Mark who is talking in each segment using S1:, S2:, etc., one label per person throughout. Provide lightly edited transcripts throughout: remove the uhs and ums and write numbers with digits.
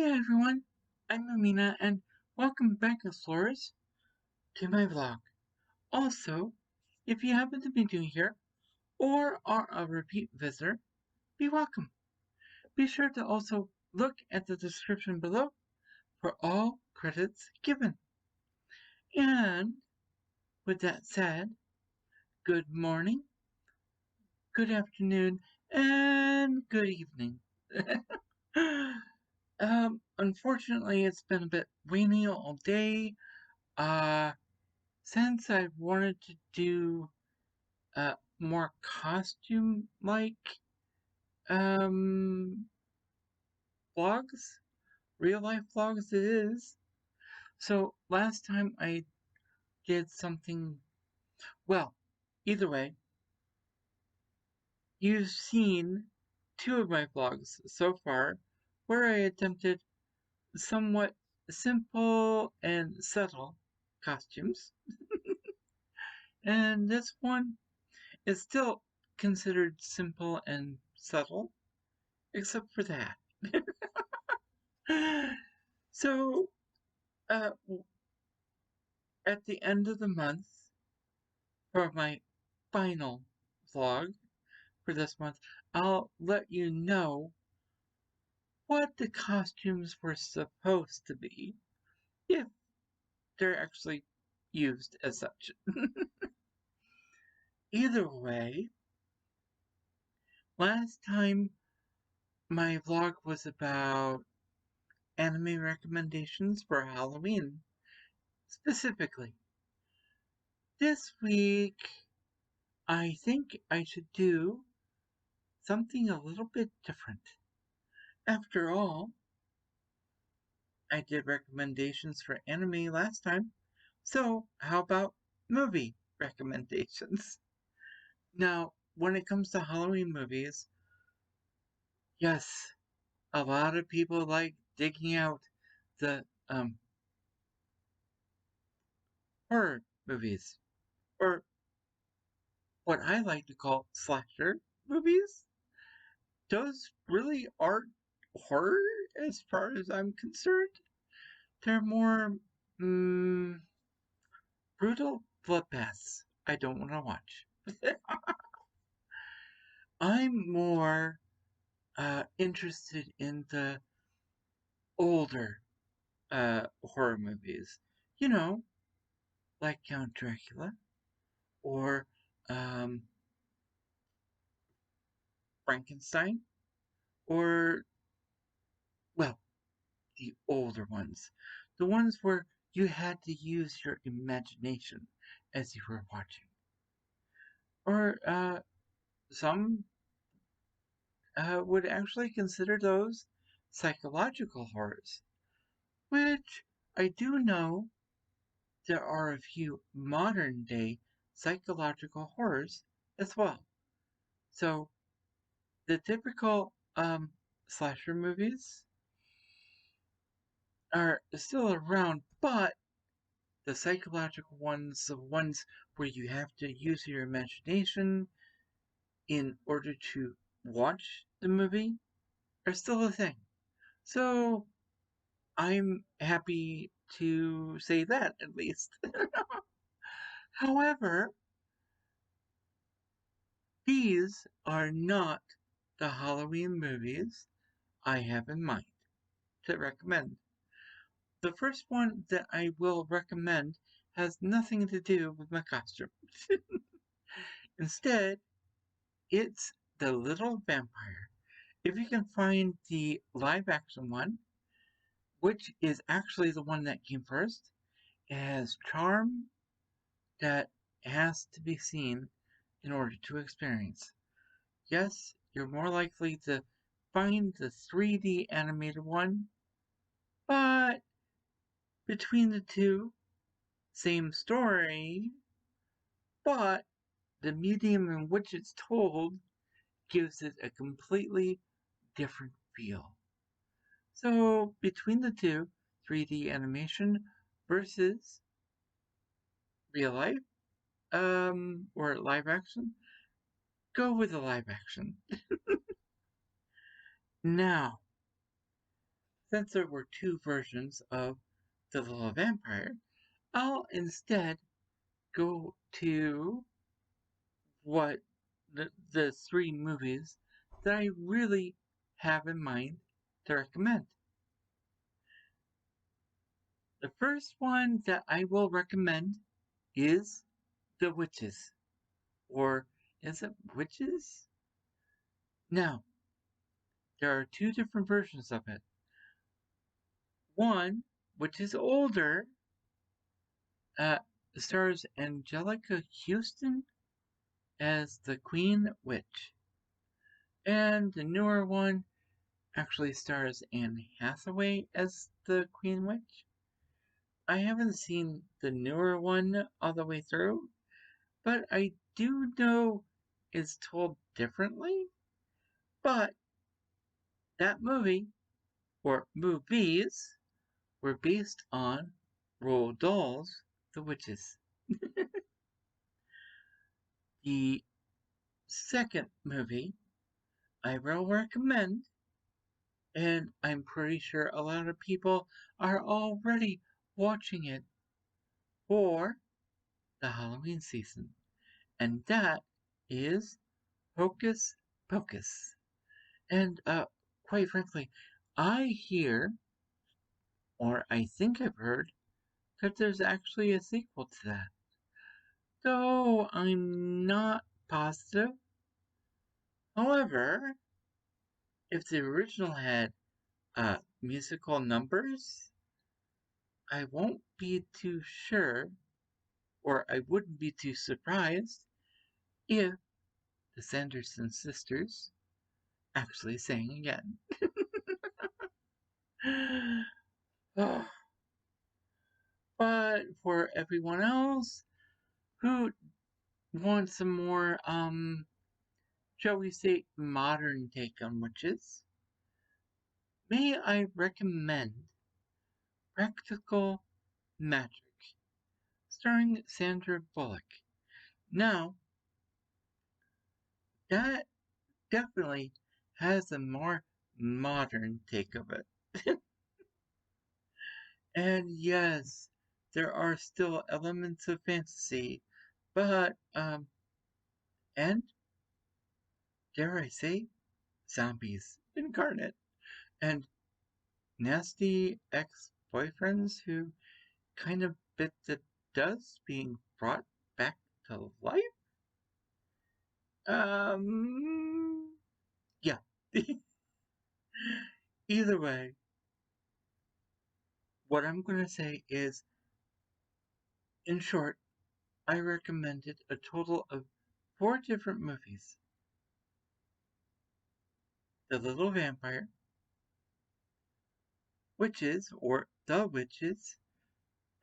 S1: Hey everyone, I'm Amena and welcome back explorers to my vlog. Also, if you happen to be new here or are a repeat visitor, be welcome. Be sure to also look at the description below for all credits given. And with that said, good morning, good afternoon, and good evening. Unfortunately it's been a bit rainy all day. Uh Since I've wanted to do more costume-like um, vlogs, real-life vlogs it is. So last time I did something, well, either way, you've seen two of my vlogs so far where I attempted somewhat simple and subtle costumes. And this one is still considered simple and subtle, except for that. So, uh, at the end of the month, for my final vlog for this month, I'll let you know what the costumes were supposed to be, if they're actually used as such. Either way, last time my vlog was about anime recommendations for Halloween, specifically. This week, I think I should do something a little bit different. After all, I did recommendations for anime last time, so how about movie recommendations? Now, when it comes to Halloween movies, yes, a lot of people like digging out the horror movies, or what I like to call slasher movies. Those really aren't horror as far as I'm concerned. They're more brutal bloodbaths I don't want to watch. I'm more interested in the older horror movies. You know, like Count Dracula or um, Frankenstein or, well, the older ones. The ones where you had to use your imagination as you were watching. Or some would actually consider those psychological horrors, which I do know there are a few modern day psychological horrors as well. So the typical slasher movies are still around, but the psychological ones, the ones where you have to use your imagination in order to watch the movie, are still a thing. So I'm happy to say that, at least. However, these are not the Halloween movies I have in mind to recommend. The first one that I will recommend has nothing to do with my costume. Instead, it's The Little Vampire. If you can find the live action one, which is actually the one that came first, it has charm that has to be seen in order to experience. Yes, you're more likely to find the 3D animated one, but between the two, same story, but the medium in which it's told gives it a completely different feel. So between the two, 3D animation versus real life, or live action, go with the live action. Now, since there were two versions of the little vampire, I'll instead go to what the three movies that I really have in mind to recommend. The first one that I will recommend is The Witches. Or is it Witches? Now, there are two different versions of it. One, which is older, uh, stars Angelica Houston as the Queen Witch. And the newer one actually stars Anne Hathaway as the Queen Witch. I haven't seen the newer one all the way through, but I do know it's told differently. But that movie, or movies, were based on Roald Dahl's The Witches. The second movie I will recommend, and I'm pretty sure a lot of people are already watching it for the Halloween season, and that is Hocus Pocus. And quite frankly, I hear, or I think I've heard, that there's actually a sequel to that. Though I'm not positive. However, if the original had musical numbers, I won't be too sure, or I wouldn't be too surprised if the Sanderson sisters actually sang again. But for everyone else who wants some more, shall we say, modern take on witches, may I recommend Practical Magic, starring Sandra Bullock. Now, that definitely has a more modern take of it. And yes, there are still elements of fantasy, but, and dare I say, zombies incarnate, and nasty ex-boyfriends who kind of bit the dust being brought back to life? Yeah. Either way, what I'm going to say is, in short, I recommended a total of 4 different movies. The Little Vampire, Witches, or The Witches,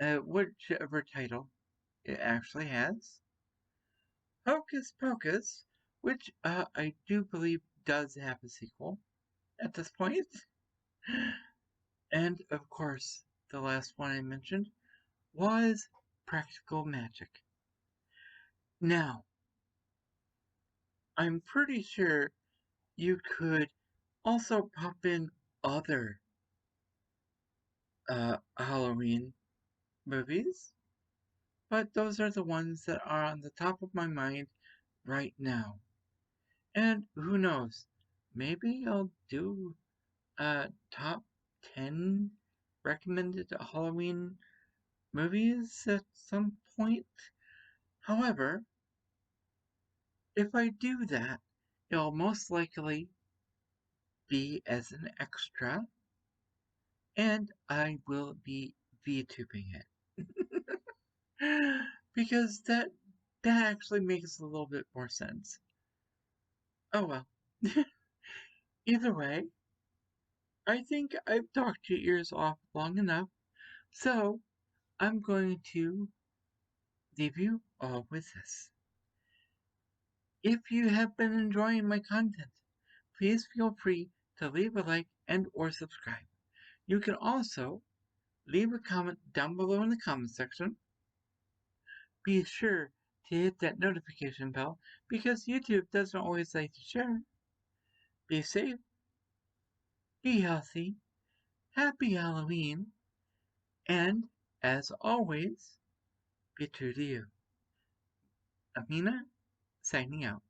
S1: whichever title it actually has, Hocus Pocus, which I do believe does have a sequel at this point, and of course, the last one I mentioned was Practical Magic. Now, I'm pretty sure you could also pop in other Halloween movies, but those are the ones that are on the top of my mind right now. And who knows, maybe I'll do a top 10 recommended Halloween movies at some point. However, if I do that, it'll most likely be as an extra, and I will be VTubing it. Because that actually makes a little bit more sense. Oh well. Either way, I think I've talked your ears off long enough, so I'm going to leave you all with this. If you have been enjoying my content, please feel free to leave a like and or subscribe. You can also leave a comment down below in the comment section. Be sure to hit that notification bell because YouTube doesn't always like to share. Be safe, be healthy, Happy Halloween, and as always, be true to you. Amena, signing out.